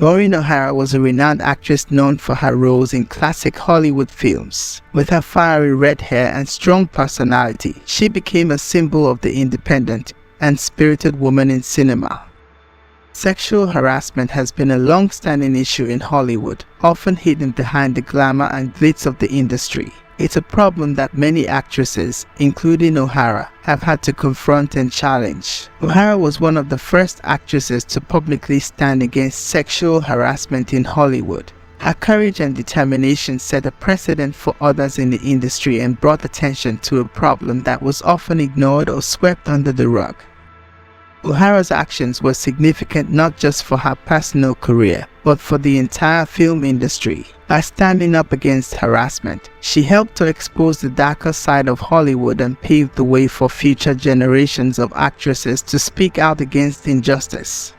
Maureen O'Hara was a renowned actress known for her roles in classic Hollywood films. With her fiery red hair and strong personality, she became a symbol of the independent and spirited woman in cinema. Sexual harassment has been a long-standing issue in Hollywood, often hidden behind the glamour and glitz of the industry. It's a problem that many actresses, including O'Hara, have had to confront and challenge. O'Hara was one of the first actresses to publicly stand against sexual harassment in Hollywood. Her courage and determination set a precedent for others in the industry and brought attention to a problem that was often ignored or swept under the rug. O'Hara's actions were significant not just for her personal career, but for the entire film industry. By standing up against harassment, she helped to expose the darker side of Hollywood and paved the way for future generations of actresses to speak out against injustice.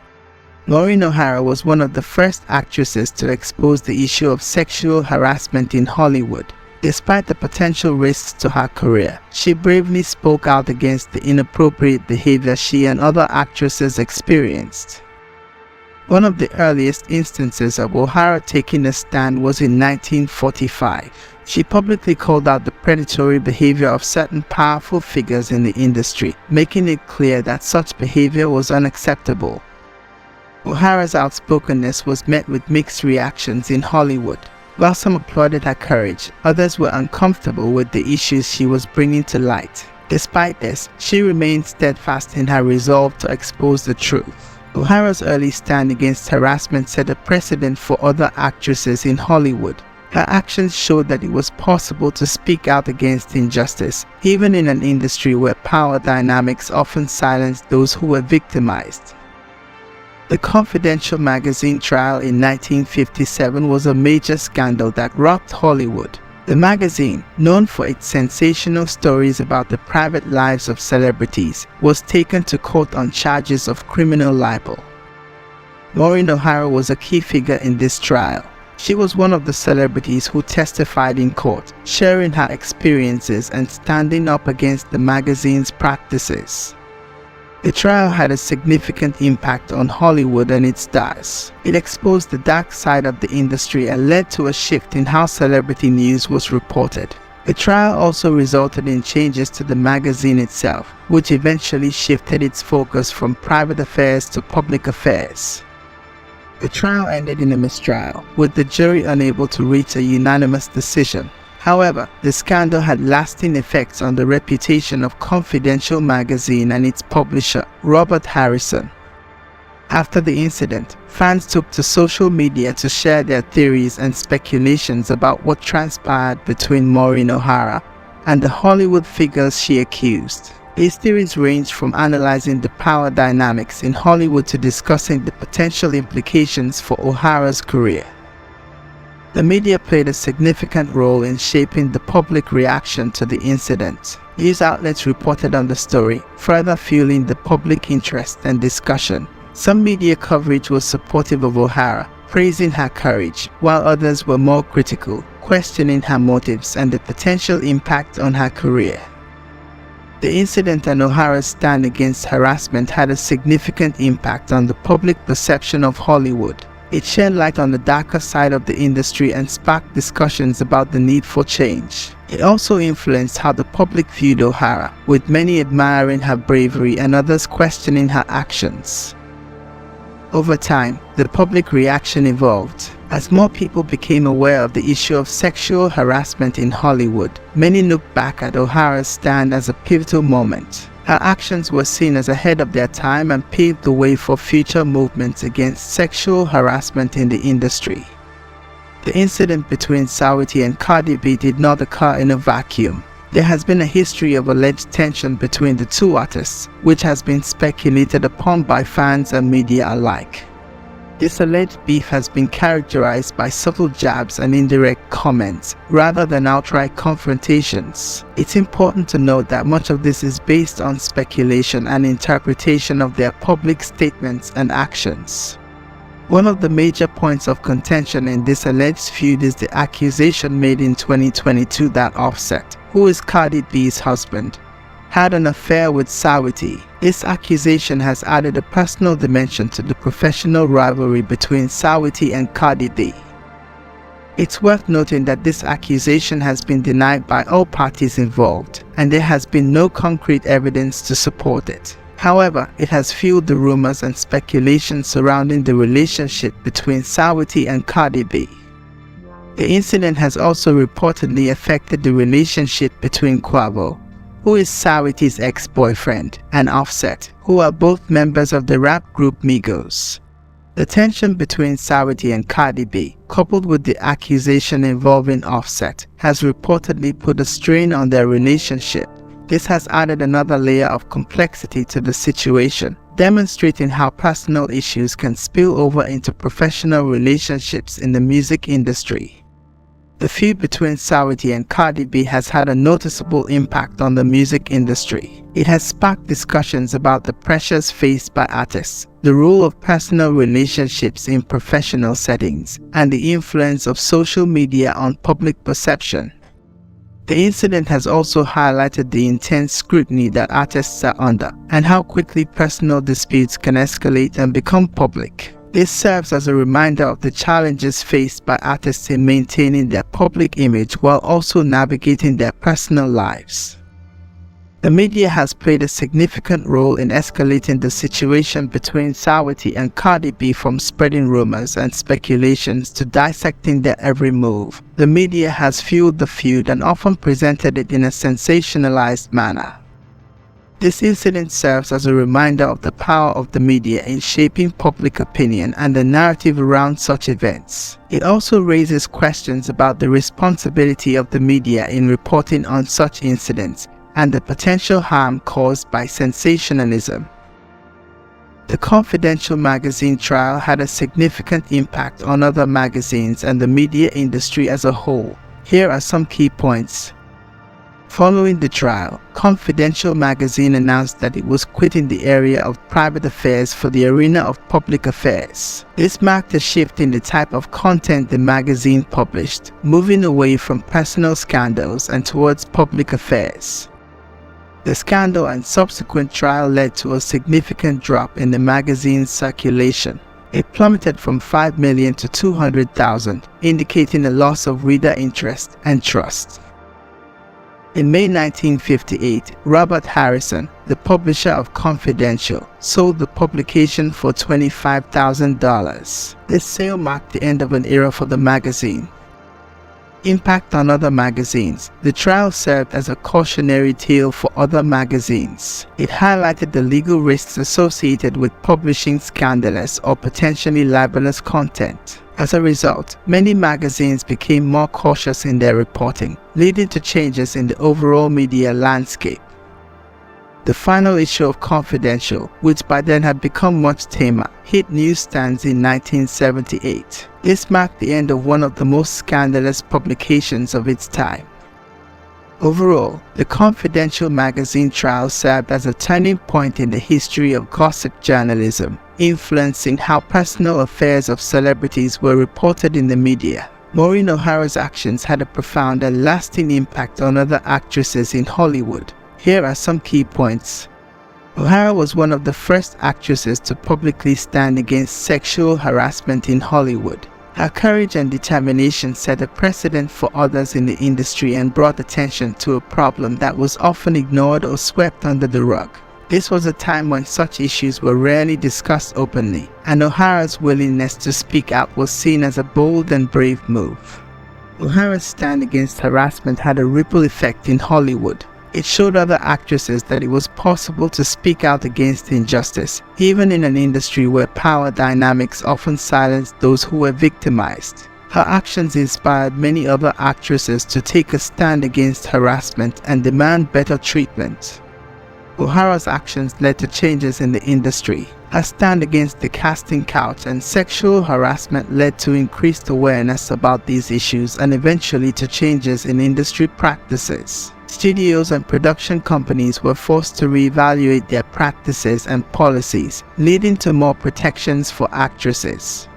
Maureen O'Hara was one of the first actresses to expose the issue of sexual harassment in Hollywood. Despite the potential risks to her career, she bravely spoke out against the inappropriate behavior she and other actresses experienced. One of the earliest instances of O'Hara taking a stand was in 1945. She publicly called out the predatory behavior of certain powerful figures in the industry, making it clear that such behavior was unacceptable. O'Hara's outspokenness was met with mixed reactions in Hollywood. While some applauded her courage, others were uncomfortable with the issues she was bringing to light. Despite this, she remained steadfast in her resolve to expose the truth. O'Hara's early stand against harassment set a precedent for other actresses in Hollywood. Her actions showed that it was possible to speak out against injustice, even in an industry where power dynamics often silenced those who were victimized. The Confidential magazine trial in 1957 was a major scandal that rocked Hollywood. The magazine, known for its sensational stories about the private lives of celebrities, was taken to court on charges of criminal libel. Maureen O'Hara was a key figure in this trial. She was one of the celebrities who testified in court, sharing her experiences and standing up against the magazine's practices. The trial had a significant impact on Hollywood and its stars. It exposed the dark side of the industry and led to a shift in how celebrity news was reported. The trial also resulted in changes to the magazine itself, which eventually shifted its focus from private affairs to public affairs. The trial ended in a mistrial, with the jury unable to reach a unanimous decision. However, the scandal had lasting effects on the reputation of Confidential magazine and its publisher, Robert Harrison. After the incident, fans took to social media to share their theories and speculations about what transpired between Maureen O'Hara and the Hollywood figures she accused. These theories ranged from analyzing the power dynamics in Hollywood to discussing the potential implications for O'Hara's career. The media played a significant role in shaping the public reaction to the incident. News outlets reported on the story, further fueling the public interest and discussion. Some media coverage was supportive of O'Hara, praising her courage, while others were more critical, questioning her motives and the potential impact on her career. The incident and O'Hara's stand against harassment had a significant impact on the public perception of Hollywood. It shed light on the darker side of the industry and sparked discussions about the need for change. It also influenced how the public viewed O'Hara, with many admiring her bravery and others questioning her actions. Over time, the public reaction evolved. As more people became aware of the issue of sexual harassment in Hollywood, many looked back at O'Hara's stand as a pivotal moment. Her actions were seen as ahead of their time and paved the way for future movements against sexual harassment in the industry. The incident between Saweetie and Cardi B did not occur in a vacuum. There has been a history of alleged tension between the two artists, which has been speculated upon by fans and media alike. This alleged beef has been characterized by subtle jabs and indirect comments, rather than outright confrontations. It's important to note that much of this is based on speculation and interpretation of their public statements and actions. One of the major points of contention in this alleged feud is the accusation made in 2022 that Offset, who is Cardi B's husband, had an affair with Saweetie. This accusation has added a personal dimension to the professional rivalry between Saweetie and Cardi B. It's worth noting that this accusation has been denied by all parties involved, and there has been no concrete evidence to support it. However, it has fueled the rumors and speculation surrounding the relationship between Saweetie and Cardi B. The incident has also reportedly affected the relationship between Quavo, who is Saweetie's ex-boyfriend, and Offset, who are both members of the rap group Migos. The tension between Saweetie and Cardi B, coupled with the accusation involving Offset, has reportedly put a strain on their relationship. This has added another layer of complexity to the situation, demonstrating how personal issues can spill over into professional relationships in the music industry. The feud between Saweetie and Cardi B has had a noticeable impact on the music industry. It has sparked discussions about the pressures faced by artists, the role of personal relationships in professional settings, and the influence of social media on public perception. The incident has also highlighted the intense scrutiny that artists are under, and how quickly personal disputes can escalate and become public. This serves as a reminder of the challenges faced by artists in maintaining their public image while also navigating their personal lives. The media has played a significant role in escalating the situation between Saweetie and Cardi B, from spreading rumors and speculations to dissecting their every move. The media has fueled the feud and often presented it in a sensationalized manner. This incident serves as a reminder of the power of the media in shaping public opinion and the narrative around such events. It also raises questions about the responsibility of the media in reporting on such incidents and the potential harm caused by sensationalism. The Confidential magazine trial had a significant impact on other magazines and the media industry as a whole. Here are some key points. Following the trial, Confidential magazine announced that it was quitting the area of private affairs for the arena of public affairs. This marked a shift in the type of content the magazine published, moving away from personal scandals and towards public affairs. The scandal and subsequent trial led to a significant drop in the magazine's circulation. It plummeted from 5 million to 200,000, indicating a loss of reader interest and trust. In May 1958, Robert Harrison, the publisher of Confidential, sold the publication for $25,000. This sale marked the end of an era for the magazine. Impact on other magazines. The trial served as a cautionary tale for other magazines. It highlighted the legal risks associated with publishing scandalous or potentially libelous content. As a result, many magazines became more cautious in their reporting, leading to changes in the overall media landscape. The final issue of Confidential, which by then had become much tamer, hit newsstands in 1978. This marked the end of one of the most scandalous publications of its time. Overall, the Confidential magazine trial served as a turning point in the history of gossip journalism, influencing how personal affairs of celebrities were reported in the media. Maureen O'Hara's actions had a profound and lasting impact on other actresses in Hollywood. Here are some key points. O'Hara was one of the first actresses to publicly stand against sexual harassment in Hollywood. Her courage and determination set a precedent for others in the industry and brought attention to a problem that was often ignored or swept under the rug. This was a time when such issues were rarely discussed openly, and O'Hara's willingness to speak out was seen as a bold and brave move. O'Hara's stand against harassment had a ripple effect in Hollywood. It showed other actresses that it was possible to speak out against injustice, even in an industry where power dynamics often silenced those who were victimized. Her actions inspired many other actresses to take a stand against harassment and demand better treatment. O'Hara's actions led to changes in the industry. Her stand against the casting couch and sexual harassment led to increased awareness about these issues and eventually to changes in industry practices. Studios and production companies were forced to reevaluate their practices and policies, leading to more protections for actresses.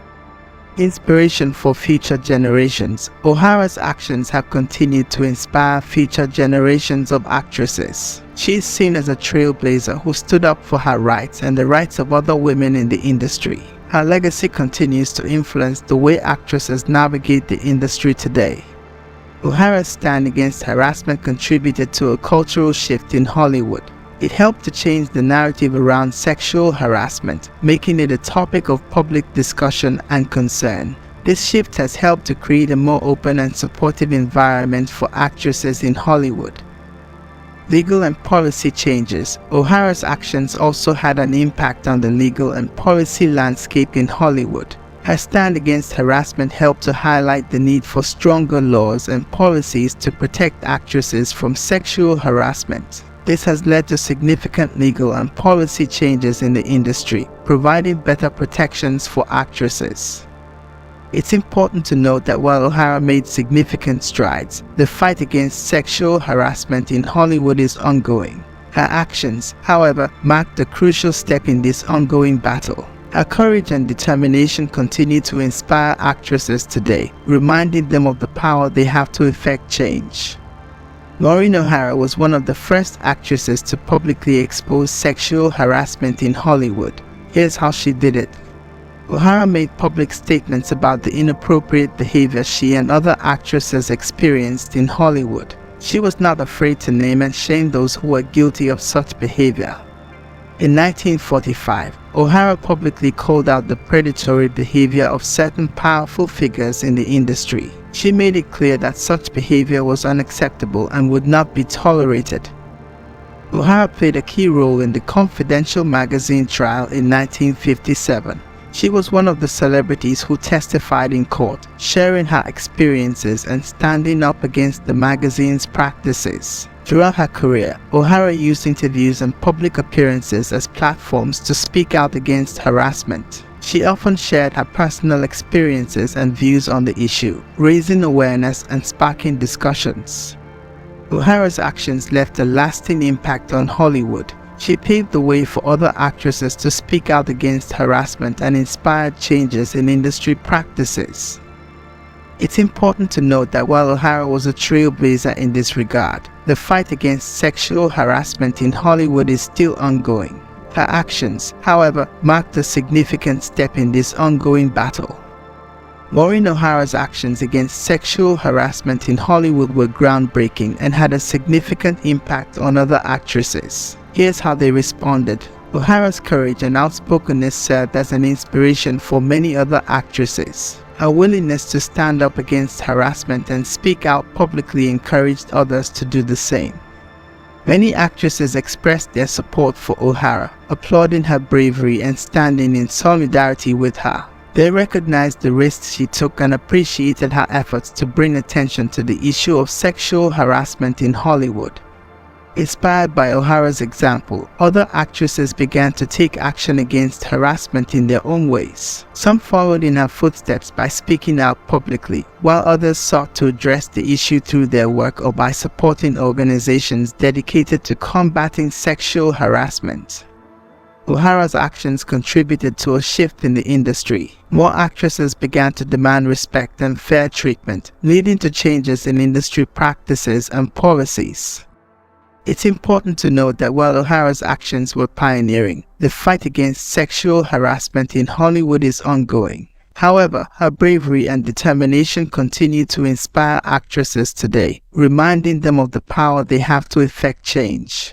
Inspiration for future generations. O'Hara's actions have continued to inspire future generations of actresses. She is seen as a trailblazer who stood up for her rights and the rights of other women in the industry. Her legacy continues to influence the way actresses navigate the industry today. O'Hara's stand against harassment contributed to a cultural shift in Hollywood. It helped to change the narrative around sexual harassment, making it a topic of public discussion and concern. This shift has helped to create a more open and supportive environment for actresses in Hollywood. Legal and policy changes. O'Hara's actions also had an impact on the legal and policy landscape in Hollywood. Her stand against harassment helped to highlight the need for stronger laws and policies to protect actresses from sexual harassment. This has led to significant legal and policy changes in the industry, providing better protections for actresses. It's important to note that while O'Hara made significant strides, the fight against sexual harassment in Hollywood is ongoing. Her actions, however, marked a crucial step in this ongoing battle. Her courage and determination continue to inspire actresses today, reminding them of the power they have to effect change. Maureen O'Hara was one of the first actresses to publicly expose sexual harassment in Hollywood. Here's how she did it. O'Hara made public statements about the inappropriate behavior she and other actresses experienced in Hollywood. She was not afraid to name and shame those who were guilty of such behavior. In 1945, O'Hara publicly called out the predatory behavior of certain powerful figures in the industry. She made it clear that such behavior was unacceptable and would not be tolerated. O'Hara played a key role in the Confidential magazine trial in 1957. She was one of the celebrities who testified in court, sharing her experiences and standing up against the magazine's practices. Throughout her career, O'Hara used interviews and public appearances as platforms to speak out against harassment. She often shared her personal experiences and views on the issue, raising awareness and sparking discussions. O'Hara's actions left a lasting impact on Hollywood. She paved the way for other actresses to speak out against harassment and inspired changes in industry practices. It's important to note that while O'Hara was a trailblazer in this regard, the fight against sexual harassment in Hollywood is still ongoing. Her actions, however, marked a significant step in this ongoing battle. Maureen O'Hara's actions against sexual harassment in Hollywood were groundbreaking and had a significant impact on other actresses. Here's how they responded. O'Hara's courage and outspokenness served as an inspiration for many other actresses. Her willingness to stand up against harassment and speak out publicly encouraged others to do the same. Many actresses expressed their support for O'Hara, applauding her bravery and standing in solidarity with her. They recognized the risks she took and appreciated her efforts to bring attention to the issue of sexual harassment in Hollywood. Inspired by O'Hara's example, other actresses began to take action against harassment in their own ways. Some followed in her footsteps by speaking out publicly, while others sought to address the issue through their work or by supporting organizations dedicated to combating sexual harassment. O'Hara's actions contributed to a shift in the industry. More actresses began to demand respect and fair treatment, leading to changes in industry practices and policies. It's important to note that while O'Hara's actions were pioneering, the fight against sexual harassment in Hollywood is ongoing. However, her bravery and determination continue to inspire actresses today, reminding them of the power they have to effect change.